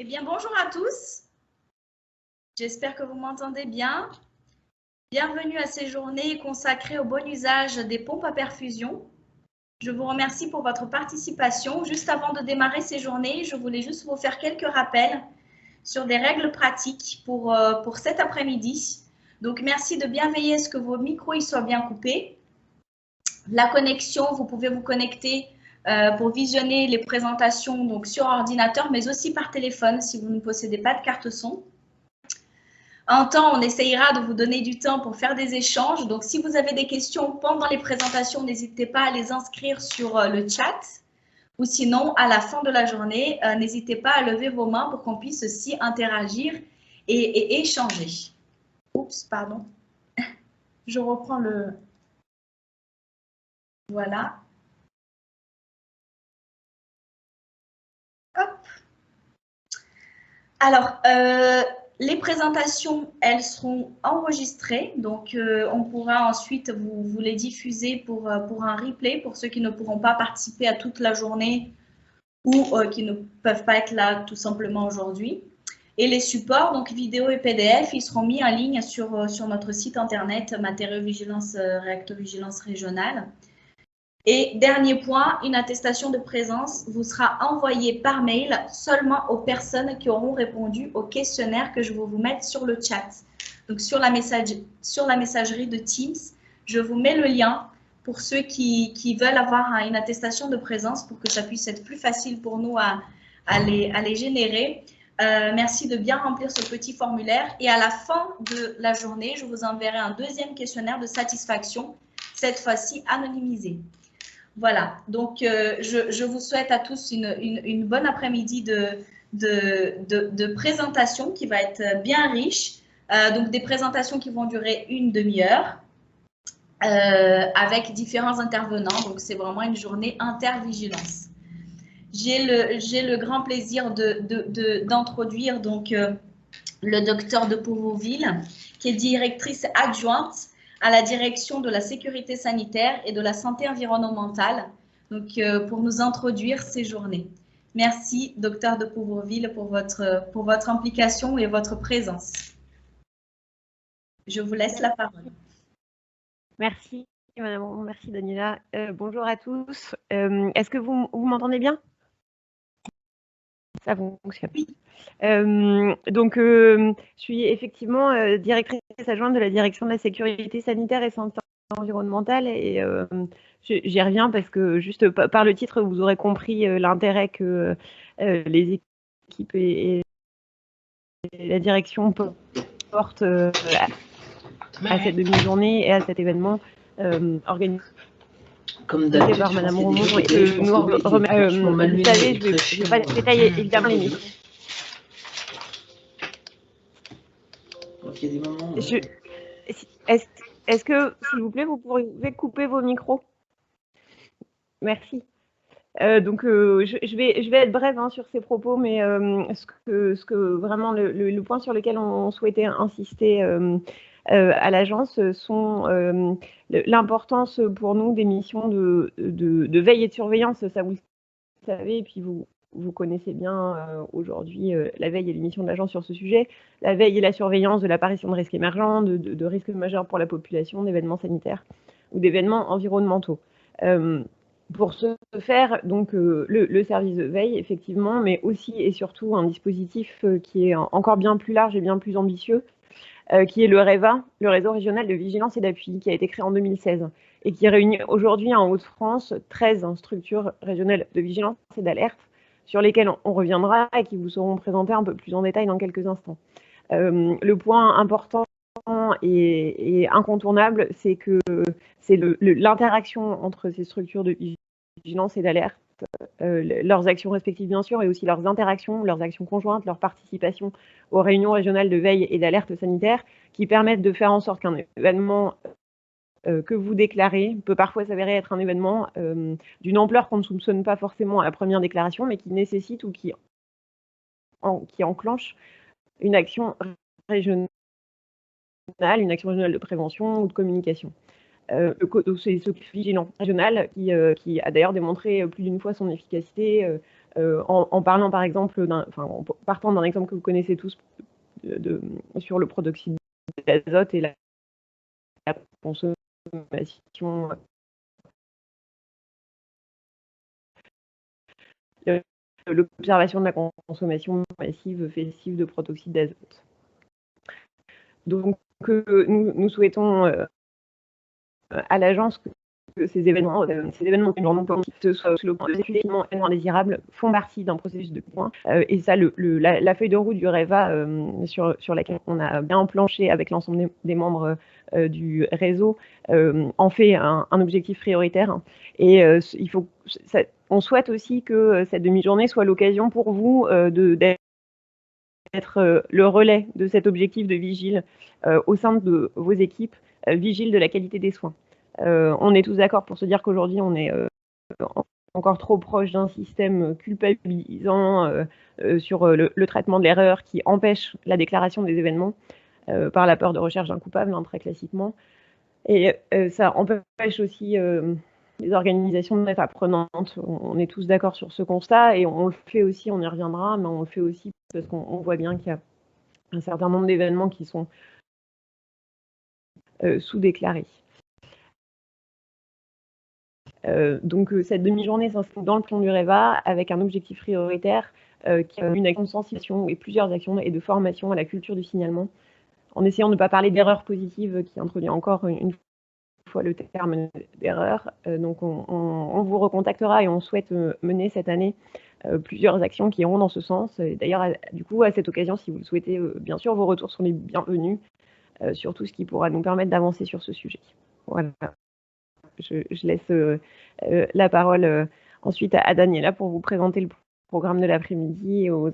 Eh bien, bonjour à tous. J'espère que vous m'entendez bien. Bienvenue à ces journées consacrées au bon usage des pompes à perfusion. Je vous remercie pour votre participation. Juste avant de démarrer ces journées, je voulais juste vous faire quelques rappels sur des règles pratiques pour cet après-midi. Donc, merci de bien veiller à ce que vos micros soient bien coupés. La connexion, vous pouvez vous connecter pour visionner les présentations donc sur ordinateur, mais aussi par téléphone si vous ne possédez pas de carte son. En temps, on essayera de vous donner du temps pour faire des échanges. Donc, si vous avez des questions pendant les présentations, n'hésitez pas à les inscrire sur le chat. Ou sinon, à la fin de la journée, n'hésitez pas à lever vos mains pour qu'on puisse aussi interagir et échanger. Oups, pardon. Je reprends le... Voilà. Hop. Alors, les présentations, elles seront enregistrées, donc on pourra ensuite vous les diffuser pour un replay pour ceux qui ne pourront pas participer à toute la journée ou qui ne peuvent pas être là tout simplement aujourd'hui. Et les supports, donc vidéo et PDF, ils seront mis en ligne sur notre site internet Matériaux-Vigilance, Réactovigilance Régionale. Et dernier point, une attestation de présence vous sera envoyée par mail seulement aux personnes qui auront répondu au questionnaire que je vais vous mettre sur le chat. Donc sur la messagerie de Teams, je vous mets le lien pour ceux qui veulent avoir une attestation de présence pour que ça puisse être plus facile pour nous à les générer. Merci de bien remplir ce petit formulaire et à la fin de la journée, je vous enverrai un deuxième questionnaire de satisfaction, cette fois-ci anonymisé. Voilà, donc je vous souhaite à tous une bonne après-midi de présentation qui va être bien riche. Donc des présentations qui vont durer une demi-heure avec différents intervenants. Donc c'est vraiment une journée intervigilance. J'ai le grand plaisir d'introduire donc le docteur de Pouvouville, qui est directrice adjointe à la direction de la sécurité sanitaire et de la santé environnementale, donc pour nous introduire ces journées. Merci, docteur de Pouvouville, pour votre implication et votre présence. Je vous laisse la parole. Merci, madame. Merci, Daniela. Bonjour à tous. Est-ce que vous m'entendez bien? Ça fonctionne. Oui. Donc, je suis effectivement directrice adjointe de la direction de la sécurité sanitaire et santé environnementale et j'y reviens parce que juste par le titre, vous aurez compris l'intérêt que les équipes et la direction portent à cette demi-journée et à cet événement organisé comme d'habitude par Madame Romont. Vous savez, je vais pas détailler évidemment les micros. Il y a des moments. Est-ce que, s'il vous plaît, vous pouvez couper vos micros? Merci. Donc, je vais être brève sur ces propos, mais ce que vraiment le point sur lequel on souhaitait insister à l'agence sont l'importance pour nous des missions de veille et de surveillance, ça vous le savez, et puis vous connaissez bien aujourd'hui la veille et les missions de l'agence sur ce sujet, la veille et la surveillance de l'apparition de risques émergents, de risques majeurs pour la population, d'événements sanitaires ou d'événements environnementaux. Pour ce faire, donc le service de veille, effectivement, mais aussi et surtout un dispositif qui est encore bien plus large et bien plus ambitieux, qui est le REVA, le Réseau régional de vigilance et d'appui, qui a été créé en 2016 et qui réunit aujourd'hui en Hauts-de-France 13 structures régionales de vigilance et d'alerte sur lesquelles on reviendra et qui vous seront présentées un peu plus en détail dans quelques instants. Le point important et incontournable, c'est que c'est l'interaction entre ces structures de vigilance et d'alerte, leurs actions respectives bien sûr, et aussi leurs interactions, leurs actions conjointes, leur participation aux réunions régionales de veille et d'alerte sanitaire, qui permettent de faire en sorte qu'un événement que vous déclarez peut parfois s'avérer être un événement d'une ampleur qu'on ne soupçonne pas forcément à la première déclaration, mais qui nécessite ou qui enclenche une action régionale, une action régionale de prévention ou de communication. C'est ce vigilant régional qui a d'ailleurs démontré plus d'une fois son efficacité en parlant par exemple, en partant d'un exemple que vous connaissez tous sur le protoxyde d'azote et la consommation, l'observation de la consommation massive festive de protoxyde d'azote. Donc, nous souhaitons à l'agence que ces événements soient sur le plan effectivement indésirables, font partie d'un processus de point. Et ça, la feuille de route du REVA sur laquelle on a bien enclenché avec l'ensemble des membres du réseau en fait un objectif prioritaire. Et on souhaite aussi que cette demi-journée soit l'occasion pour vous d'être le relais de cet objectif de vigile au sein de vos équipes, vigile de la qualité des soins. On est tous d'accord pour se dire qu'aujourd'hui, on est encore trop proche d'un système culpabilisant sur le traitement de l'erreur qui empêche la déclaration des événements par la peur de recherche d'un coupable, très classiquement. Et ça empêche aussi les organisations d'être apprenantes. On est tous d'accord sur ce constat et on le fait aussi, on y reviendra, mais on le fait aussi parce qu'on voit bien qu'il y a un certain nombre d'événements qui sont sous-déclarés. Donc cette demi-journée s'inscrit dans le plan du REVA avec un objectif prioritaire qui est une action de sensibilisation et plusieurs actions et de formation à la culture du signalement, en essayant de ne pas parler d'erreur positive qui introduit encore une fois le terme d'erreur. Donc on vous recontactera et on souhaite mener cette année plusieurs actions qui iront dans ce sens. D'ailleurs, du coup, à cette occasion, si vous le souhaitez, bien sûr, vos retours sont les bienvenus sur tout ce qui pourra nous permettre d'avancer sur ce sujet. Voilà. Je laisse la parole ensuite à Daniela pour vous présenter le programme de l'après-midi et aux